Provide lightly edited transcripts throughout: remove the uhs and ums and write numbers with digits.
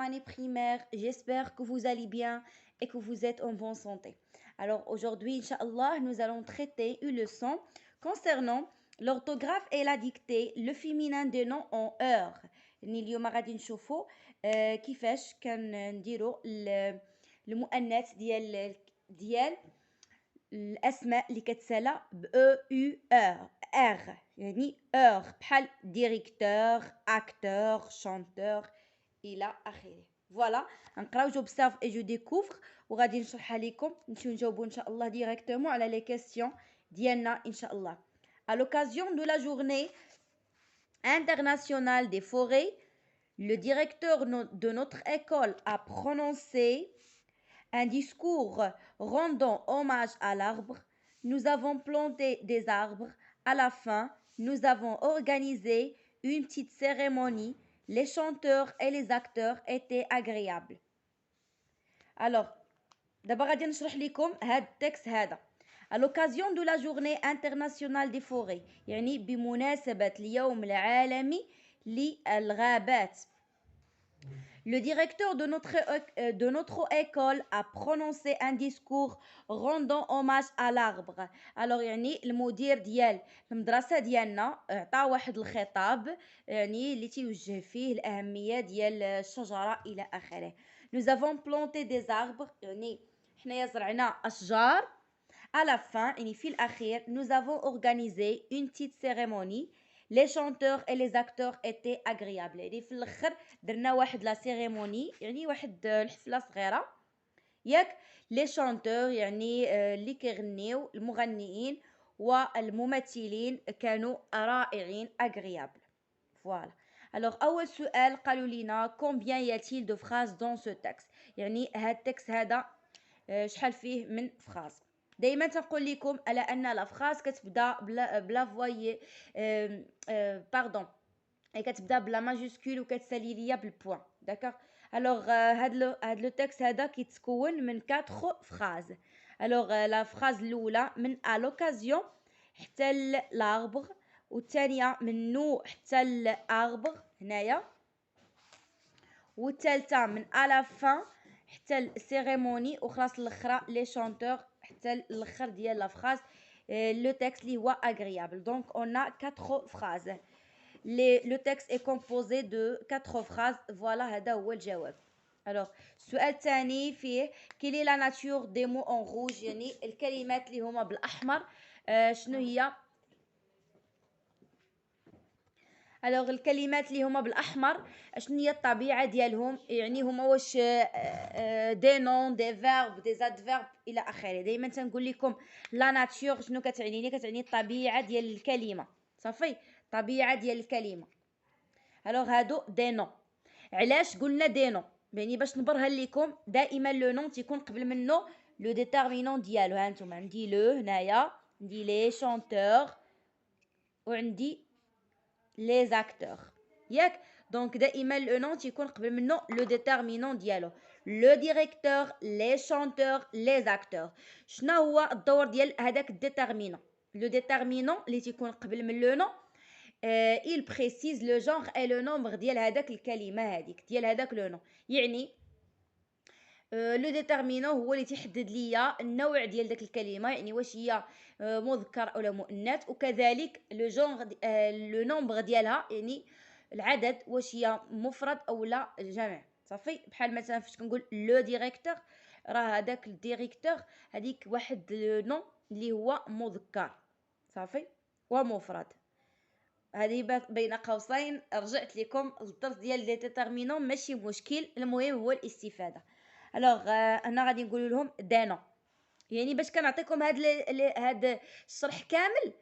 année primaire. J'espère que vous allez bien et que vous êtes en bonne santé. Alors aujourd'hui, Inch'Allah, nous allons traiter une leçon concernant l'orthographe et la dictée, le féminin des noms en heure. اليوم غادي نشوفوا كيفاش كنديروا المؤنث ديال الاسماء اللي كتسالى ب او يو ار يعني اور بحال ديريكتور اكتور شانتور الى اخره. فوالا نقراو جو بساف اي جو ديكوفر وغادي نشرحها لكم نمشيو نجاوبوا ان شاء الله ديريكتومون على لي كيسيون ديالنا ان شاء الله. À l'occasion de la journée internationale des forêts, le directeur de notre école a prononcé un discours rendant hommage à l'arbre. Nous avons planté des arbres. À la fin, nous avons organisé une petite cérémonie. Les chanteurs et les acteurs étaient agréables. Alors, d'abord غادي نشرح لكم هذا التكست هذا. À l'occasion de la journée internationale des forêts يعني بمناسبة اليوم العالمي للغابات. Le directeur de notre école a prononcé un discours rendant hommage à l'arbre. Alors يعني المدير ديال المدرسة ديالنا عطى واحد الخطاب يعني اللي تيوجه فيه الأهمية ديال الشجرة إلى آخره. Nous avons planté des arbres يعني حنايا زرعنا أشجار. À la fin يعني في الأخير nous avons organisé une petite cérémonie. Les chanteurs et les acteurs étaient agréables. يعني في الاخر درنا واحد لا سيريموني يعني واحد الحفله صغيره ياك. لي شانتور يعني اللي كيغنيو المغنيين والممثلين كانوا رائعين agréables. فوالا. alors اول سؤال قالوا لينا combien y a-t-il de phrases dans ce texte يعني هاد التكست هذا شحال فيه من فراز. دائما تنقول لكم على ان لا فراز كتبدا بلا فوايي باردون كتبدا بلا ماجيسكول وكتسالي ليا بالبوان داكوغ. الوغ هاد لو تكست هذا كيتكون من 4 فراز. الوغ لا فراز الاولى من ا لوكازيون حتى لاربغ والثانيه من نو حتى لاربغ هنايا والثالثه من ا لا فان حتى السيريموني وخلاص الاخرى لي شانتور حتى الاخر ديال لا فراز لو تكست اللي هو agréable. donc on a 4 phrases. le texte est composé de 4 phrases. voilà هذا هو الجواب. alors السؤال الثاني فيه quelle est la nature des mots en rouge يعني الكلمات اللي هما بالاحمر شنو هي. alors الكلمات اللي هما بالاحمر شنو هي الطبيعه ديالهم يعني هما واش دي نون دي فيرب دي ادفيرب الى اخره. دائما تنقول لكم لا ناتور شنو كتعني كتعني الطبيعه ديال الكلمه صافي الطبيعه ديال الكلمه. alors هادو دي نون. علاش قلنا دي نون يعني باش نبرهن لكم دائما لو نون تيكون قبل منه لو ديتيرمينون ديالو. ها انتم عندي لو هنايا عندي لي شونتور وعندي les acteurs ياك. دونك دائما لو نون تيكون قبل منه لو ديتيرمينون ديالو. لو ديريكتور لي شانتور لي اكتور. شنو هو الدور ديال هذاك الديتيرمينون. لو ديتيرمينون اللي تيكون قبل من لو نون il précise le genre et le nombre ديال هذاك الكلمه هذيك ديال هذاك لو نون. يعني لو ديتيرمينون هو اللي تيحدد ليا النوع ديال داك الكلمه يعني واش هي مذكر او مؤنث وكذلك لو جونغ لو نومبر ديالها يعني العدد واش هي مفرد او لا جمع صافي. بحال مثلا فاش كنقول لو ديريكتور راه هذاك الديريكتور هذيك واحد لو نون اللي هو مذكر صافي ومفرد. هذه بين قوسين رجعت لكم الدرس ديال لي ديتيرمينون ماشي مشكل المهم هو الاستفاده. الوغ انا غادي نقول لهم دانو يعني باش كنعطيكم هاد الشرح كامل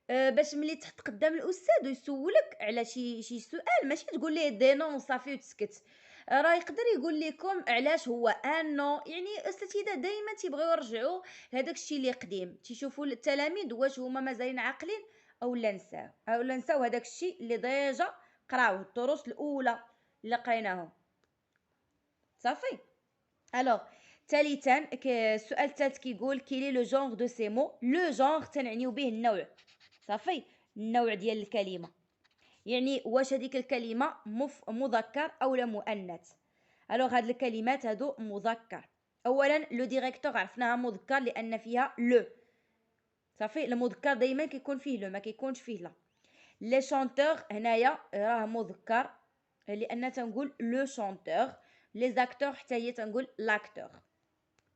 باش ملي تحط قدام الاستاذ ويسولك على شي سؤال ماشي تقول ليه دينو صافي وتسكت. راه يقدر يقول لكم علاش هو انو يعني الاساتذه دائما تيبغيو يرجعوا لهداك الشيء اللي قديم تيشوفوا التلاميذ واش هما مازالين عاقلين او لا نساو هداك الشيء اللي ديجا قراوه الدروس الاولى اللي قريناهم صافي. alors ثالثا السؤال الثالث كيقول كيلي لو جونغ دو سي مو. لو جونغ تنعنيو به النوع صافي النوع ديال الكلمه يعني واش هذيك الكلمه مذكر او لا مؤنث. الوغ هاد الكلمات هادو مذكر. اولا لو ديريكتور عرفناها مذكر لان فيها لو، صافي. المذكر دائما كيكون فيه لو، ما كيكونش فيه لا. لي شونتور هنايا راه مذكر لان تنقول لو شونتور. لي زاكتور حتى هي تنقول لاكتور.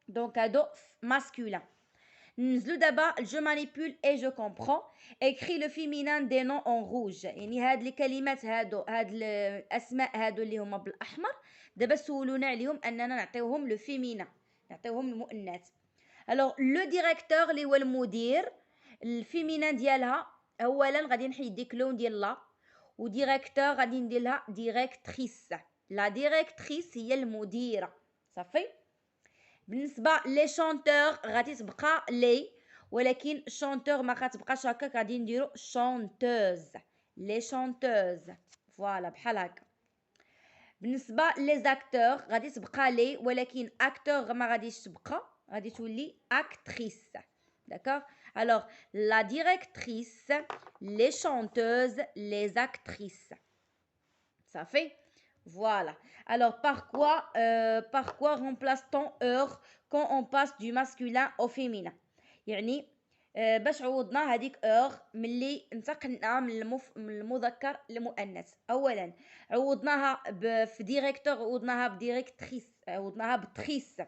دونك هادو ماسكولين. ننزلو دابا جو مانيبول اي جو كومبرون. اكري لو فيمينان دي نون اون روج. يعني هاد الكلمات هادو، هاد الاسماء هادو اللي هما بالاحمر، دابا سولونا عليهم اننا نعطيوهم لو فيمينا، نعطيوهم المؤنث. الوغ لو ديريكتور اللي هو المدير، الفيمينان ديالها اولا غادي نحيد ديك لون ديال لا، وديريكتور غادي ندير لها ديريكتريس. لا ديريكتريس هي المديره، صافي. بالنسبه لي شونتور غادي تبقى لي، ولكن شونتور ما غتبقاش هكاك، غادي نديرو شونتوز. لي شونتوز فوالا بحال هكا. بالنسبه لي زاكتور غادي تبقى لي، ولكن اكتور ما غاديش تبقى، غادي تولي اكتريس. داكوغ. alors la directrice, les chanteuses, les actrices. Ça fait voilà. Alors par quoi remplace-t-on heure quand on passe du masculin au féminin؟ يعني باش عوضنا هذيك اور ملي انتقلنا من المذكر للمؤنث. اولا عوضناها في ديريكتور، عوضناها بديريكتريس، عوضناها بتريس،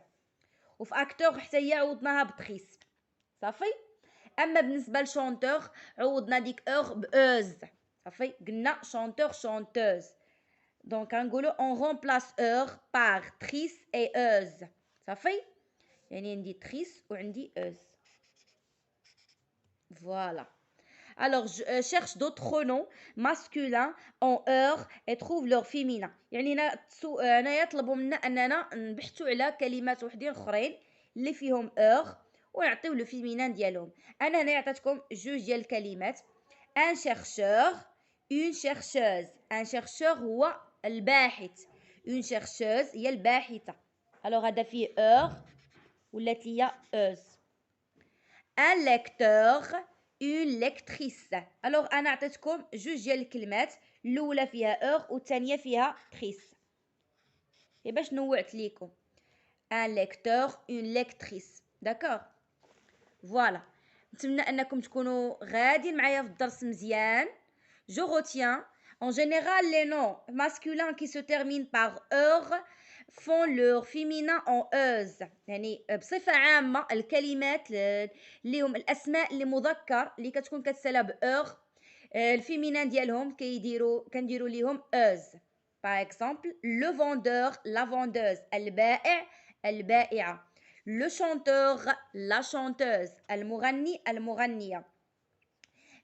وفي اكتور حتى هي عوضناها بتريس، صافي. اما بالنسبه لشونتور عوضنا ديك اور باوز، صافي. قلنا شونتور شونتوز. دونك غنقولو اون رومبلاس اور بار تريس اي اوز، صافي. يعني عندي تريس وعندي اوز. Voilà. Alors, cherche d'autres noms masculins en heure et trouve leur féminin. يعني هنا يطلبوا منا أننا نبحثوا على كلمات وحدين أخرين اللي فيهم heure ونعطيو لو فيمينان ديالهم. أنا هنا عطيتكم جوج ديال الكلمات. un chercheur، une chercheuse. un chercheur هو الباحث، une chercheuse هي الباحثة. alors هذا فيه heure ولات ليا heuse. un lecteur، une lectrice. alors انا عطيتكم جوج ديال الكلمات، الاولى فيها اور والثانيه فيها تريس، باش نوعت ليكم. un lecteur، une lectrice. داكوغ. فوالا. نتمنى انكم تكونوا غاديين معايا في الدرس مزيان. je retiens en général les noms masculins qui se terminent par heure font leur féminin en euse. يعني بصفة عامة الكلمات اللي هم الأسماء اللي مذكر اللي كتكون كتسالى بأور، الفيمينان ديالهم كنديرو ليهم اuz. par exemple le vendeur، la vendeuse، البائع، البائعة، le chanteur، la chanteuse، المغني، المغنية.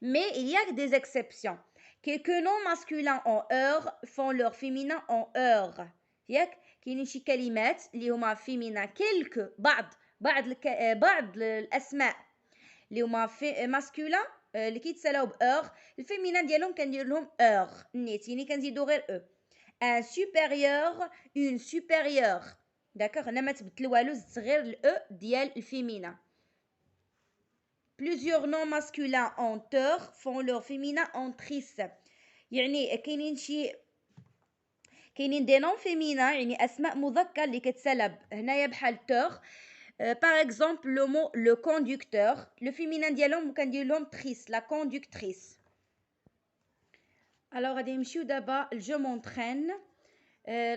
mais il y a des exceptions. quelques noms masculins en heure font leur féminin en heure. ياك كاينين شي كلمات اللي هما فيمينا، كلك بعض الاسماء اللي هما ماسكولين اللي كيتسالاو باور، الفيمينا ديالهم كندير لهم اور نيت، يعني كنزيدو غير او. ان سوبيريور، اون سوبيريور. داكوغ. هنا ما تبدل والو، زدت غير الاو ديال الفيمينا. plusieurs noms masculins en teur font leur féminin en tris. يعني كاينين دي نون فيمينا، يعني اسماء مذكر اللي كتسالى هنايا بحال تور. par exemple le mot le conducteur، le féminin ديالهم كندير لهم تريس، la conductrice. alors غادي نمشيو دابا je m'entraîne.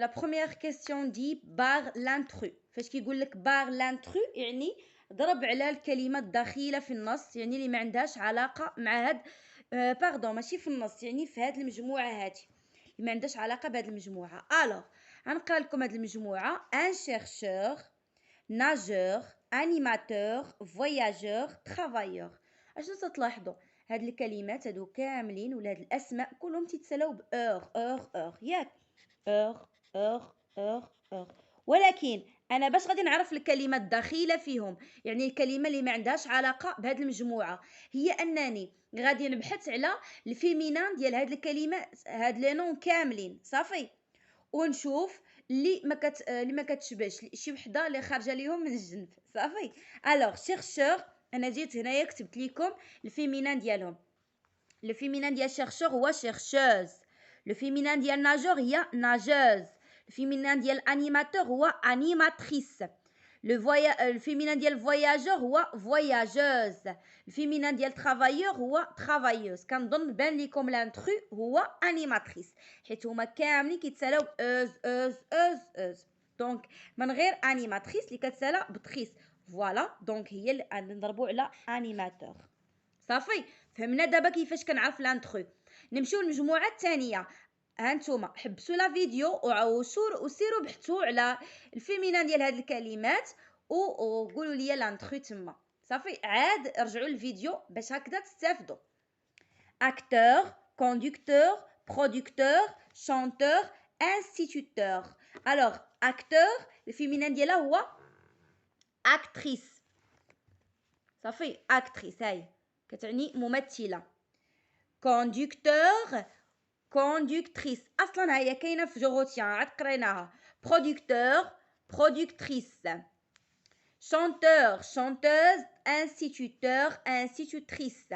la première question dit bar l'intrus. فاش كيقول لك bar l'intrus يعني ضرب على الكلمه الداخله في النص، يعني اللي ما عندهاش علاقه مع هاد باردون ماشي في النص، يعني في هاد المجموعه هادي اللي ما عندهاش علاقه بهاد المجموعه. الوغ غنقرا لكم هاد المجموعه: ان chercheur، nageur، animateur، voyageur، travailleur. اشنو تلاحظوا؟ هاد الكلمات هادو كاملين ولا هاد الاسماء كلهم تيتسالاو اور ياك اور. ولكن انا باش غادي نعرف الكلمه الداخله فيهم، يعني الكلمه اللي ما عندهاش علاقه بهاد المجموعه، هي انني غادي نبحث على الفيمينان ديال هاد الكلمات، هاد لي نون كاملين، صافي. ونشوف اللي ما كتشبهش، شي وحده اللي خارجه ليهم من الجنب، صافي. الوغ شيرشور، انا جيت هنايا كتبت لكم الفيمينان ديالهم. الفيمينان ديال شيرشور هو شيرشوز. الفيمينان ديال ناجور هي ناجوز. الفيمينان ديال انيماتور هو انيماتريس. الفيمينان ديال فواياجور هو فواياجوز. الفيمينان ديال ترافايور هو ترافايوز. كنظن بان ليكم لانترو هو انيماتريس حيت هما كاملين كيتسالاو اوز. دونك من غير انيماتريس اللي كتسالا بتريس. فوالا دونك هي اللي نضربو على انيماتور. صافي فهمنا دابا كيفاش كنعرف لانترو. نمشيو للمجموعه الثانيه. هانتوما حبسوا لا فيديو وسيروا بحثوا على الفيمينان ديال هاد الكلمات وقولوا لي لانترو تما. صافي عاد رجعوا للفيديو باش هكذا تستافدوا. acteur, conducteur, producteur, chanteur, instituteur. alors acteur الفيمينان ديالها هو actrice. صافي actrice هاي كتعني ممثله. conducteur conductrice اصلا هي كاينه في جوغوتيان عاد قريناها. producteur productrice. chanteur chanteuse instituteur institutrice.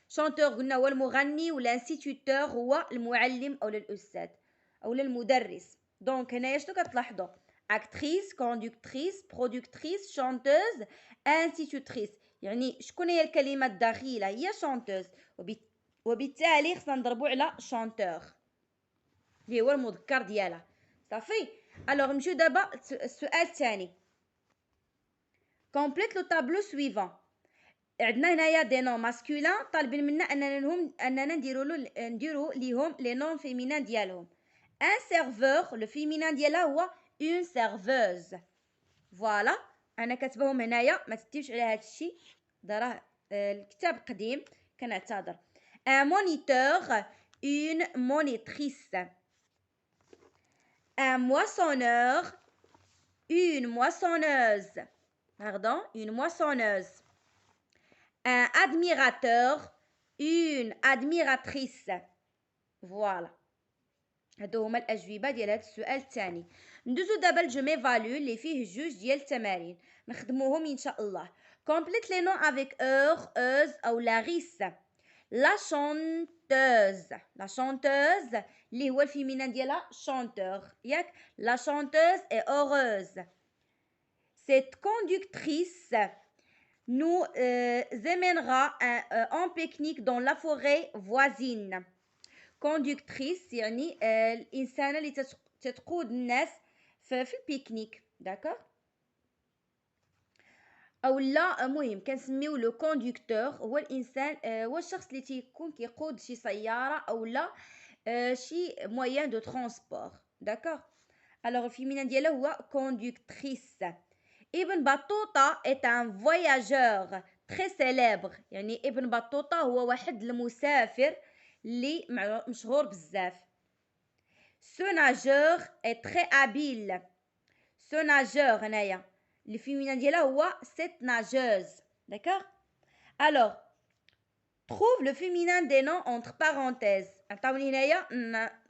chanteur قلنا هو المغني والانستيتوتور هو المعلم او الاستاذ او المدرس. دونك هنايا شنو كتلاحظوا؟ actrice conductrice productrice chanteuse institutrice. يعني شكون هي الكلمه الداخله؟ هي chanteuse وبالتالي خصنا نضربو على chanteur اللي هو المذكر ديالها. صافي الوغ نمشيو دابا السؤال الثاني. كومبليت لو طابلو سويفون. عندنا هنايا دي نون ماسكولين طالبين منا اننا نديرو ليهم لي نون فيمينان ديالهم. ان سيرفور لو فيمينان ديالها هو اون سيرفوز. فوالا انا كاتباهم هنايا ما تديوش على هذا الشيء راه الكتاب قديم كنعتذر. ان مونيتور اون مونيتريس. un moissonneur une moissonneuse. Pardon, une moissonneuse. un admirateur une admiratrice. Voilà. هادو هما الأجوبة ديال هاد السؤال الثاني. ندوزو دابا الجو ميفالو اللي فيه جوج ديال التمارين نخدموهم إن شاء الله. Complète les noms avec heure, euse أو Larisse. La chanteuse. La chanteuse اللي هو الفيمينان ديالها chanteur ياك. La chanteuse est heureuse. Cette conductrice nous amènera en pique-nique dans la forêt voisine. Conductrice يعني الإنسانة اللي تتقود الناس في البيكنيك. داكوغ او لا مهم كنسميو لو كوندكتور هو الانسان هو الشخص اللي تيكون كيقود شي سياره او لا شي موين دو ترونسبور. داكوغ الوغ الفيمينان ديالها هو كوندكتريس. ابن بطوطه est un voyageur très célèbre. يعني ابن بطوطه هو واحد المسافر اللي مشهور بزاف. ce nageur est très habile. ce nageur هنايا le féminin ديالها هو cette nageuse. D'accord? Alors, trouve le féminin des noms entre parenthèses. عطاوني هنايا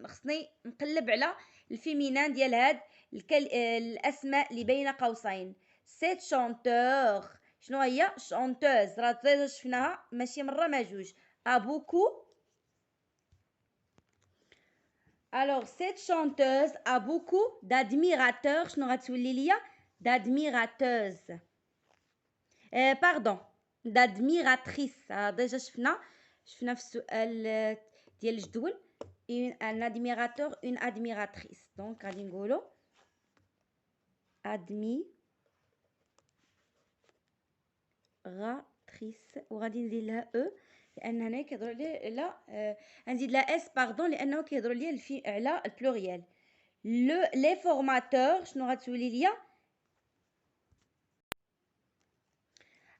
خصني نقلب على الفيمينان ديال هاد الاسماء اللي بين قوسين. cette chanteur شنو هي؟ chanteuse راه ديجا شفناها ماشي مره ما جوج. a beaucoup. alors cette chanteuse a beaucoup d'admirateurs. شنو غتولي ليا؟ d'admirateuse. pardon d'admiratrice. déjà شفنا في السؤال ديال الجدول un admirateur une admiratrice. donc غادي نقولوا admiratrice وغادي نزيد لها او لان هنا كيهضروا عليه لا نزيد لها اس باردون لانه كيهضروا ليا على البلوريال. لي فورماتور شنو غتولي ليا؟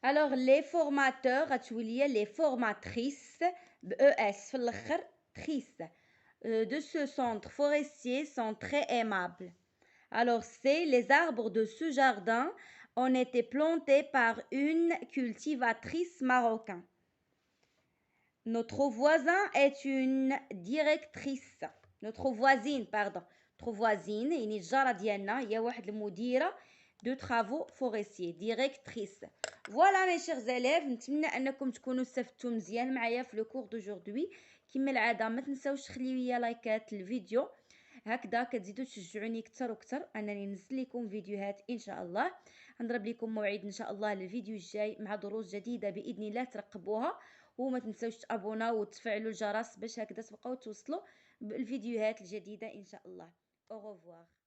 alors les formateurs غتولي les formatrices بES في الاخر trice de ce centre forestier sont très aimables. alors c'est les arbres de ce jardin ont été plantés par une cultivatrice marocaine. notre voisin est une directrice. notre voisine pardon notre voisine يعني الجاره ديالنا هي واحد المديره de travaux forestiers directrice. Voilà mes chers élèves نتمنى انكم تكونوا استفدتوا مزيان معايا في لو كور دوجوردي. كما العاده ما تنساوش تخليو لي لايكات الفيديو هكذا كتزيدوا تشجعوني اكثر واكثر انني ننزل لكم فيديوهات ان شاء الله. نضرب لكم موعد ان شاء الله للفيديو الجاي مع دروس جديده باذن الله ترقبوها. وما تنسوش تابوناو وتفعلوا الجرس باش هكذا تبقاو توصلوا بالفيديوهات الجديده ان شاء الله. au revoir.